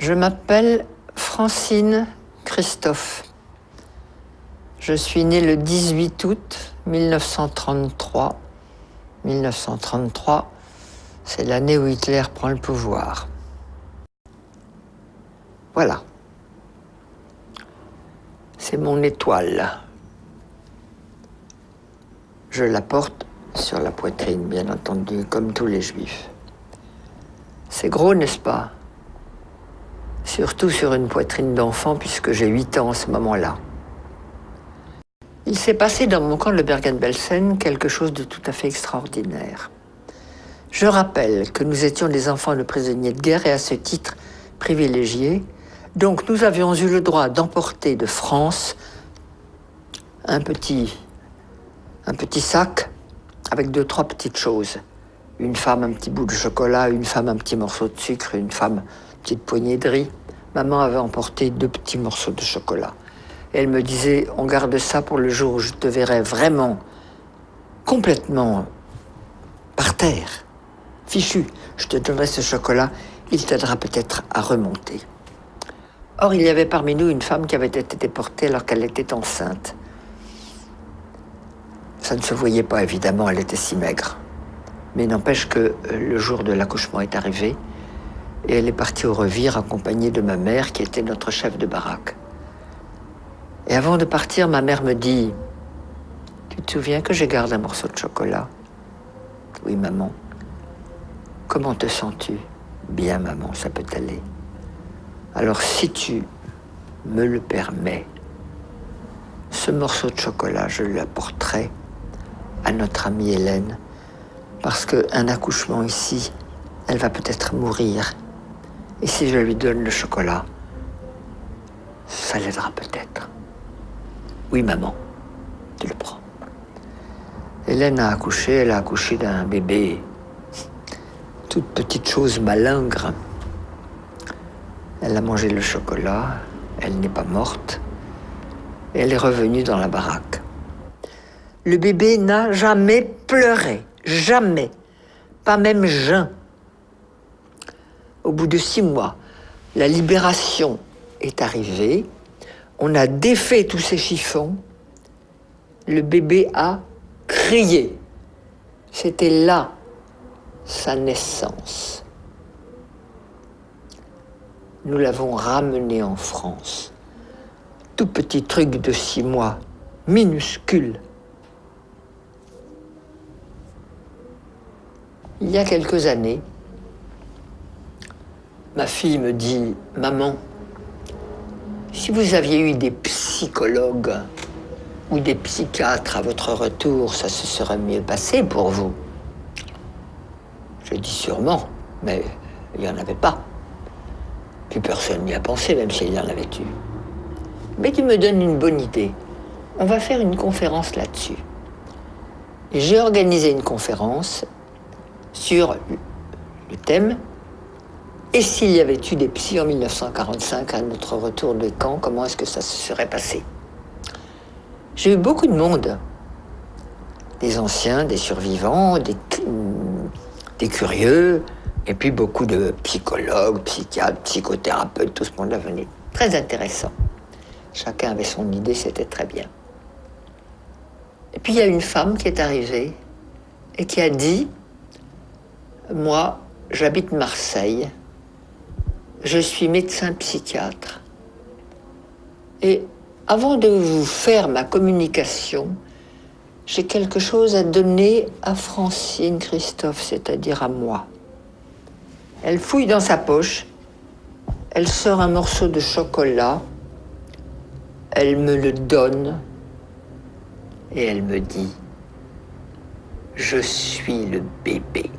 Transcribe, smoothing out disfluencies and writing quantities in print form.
Je m'appelle Francine Christophe. Je suis née le 18 août 1933. 1933, c'est l'année où Hitler prend le pouvoir. Voilà. C'est mon étoile. Je la porte sur la poitrine, bien entendu, comme tous les Juifs. C'est gros, n'est-ce pas? Surtout sur une poitrine d'enfant, puisque j'ai 8 ans en ce moment-là. Il s'est passé dans mon camp de Bergen-Belsen quelque chose de tout à fait extraordinaire. Je rappelle que nous étions des enfants de prisonniers de guerre et à ce titre privilégiés. Donc nous avions eu le droit d'emporter de France un petit sac avec 2-3 petites choses. Une femme, un petit bout de chocolat, une femme, un petit morceau de sucre, une femme, une petite poignée de riz. Maman avait emporté 2 petits morceaux de chocolat. Et elle me disait, on garde ça pour le jour où je te verrai vraiment complètement par terre, fichu. Je te donnerai ce chocolat, il t'aidera peut-être à remonter. Or, il y avait parmi nous une femme qui avait été déportée alors qu'elle était enceinte. Ça ne se voyait pas, évidemment, elle était si maigre. Mais n'empêche que le jour de l'accouchement est arrivé et elle est partie au revire accompagnée de ma mère qui était notre chef de baraque. Et avant de partir, ma mère me dit « Tu te souviens que je garde un morceau de chocolat ?»« Oui, maman. »« Comment te sens-tu ?»« Bien, maman, ça peut aller. »« Alors, si tu me le permets, ce morceau de chocolat, je l'apporterai à notre amie Hélène, parce qu'un accouchement ici, elle va peut-être mourir. Et si je lui donne le chocolat, ça l'aidera peut-être. » « Oui, maman, tu le prends. » Hélène a accouché, elle a accouché d'un bébé, toute petite chose malingre. Elle a mangé le chocolat, elle n'est pas morte, et elle est revenue dans la baraque. Le bébé n'a jamais pleuré, jamais, pas même jeun. Au bout de 6 mois, la libération est arrivée. On a défait tous ces chiffons. Le bébé a crié. C'était là sa naissance. Nous l'avons ramené en France. Tout petit truc de 6 mois, minuscule. Il y a quelques années, ma fille me dit « Maman, si vous aviez eu des psychologues ou des psychiatres à votre retour, ça se serait mieux passé pour vous. » Je dis sûrement, mais il n'y en avait pas. Puis personne n'y a pensé, même s'il y en avait eu. Mais tu me donnes une bonne idée. On va faire une conférence là-dessus. J'ai organisé une conférence sur le thème « Et s'il y avait eu des psys en 1945 à notre retour de camp, comment est-ce que ça se serait passé ?» J'ai eu beaucoup de monde, des anciens, des survivants, des curieux, et puis beaucoup de psychologues, psychiatres, psychothérapeutes, tout ce monde-là venait. Très intéressant. Chacun avait son idée, c'était très bien. Et puis il y a une femme qui est arrivée et qui a dit « Moi, j'habite Marseille, je suis médecin psychiatre. Et avant de vous faire ma communication, j'ai quelque chose à donner à Francine Christophe, c'est-à-dire à moi. » Elle fouille dans sa poche, elle sort un morceau de chocolat, elle me le donne et elle me dit « Je suis le bébé. »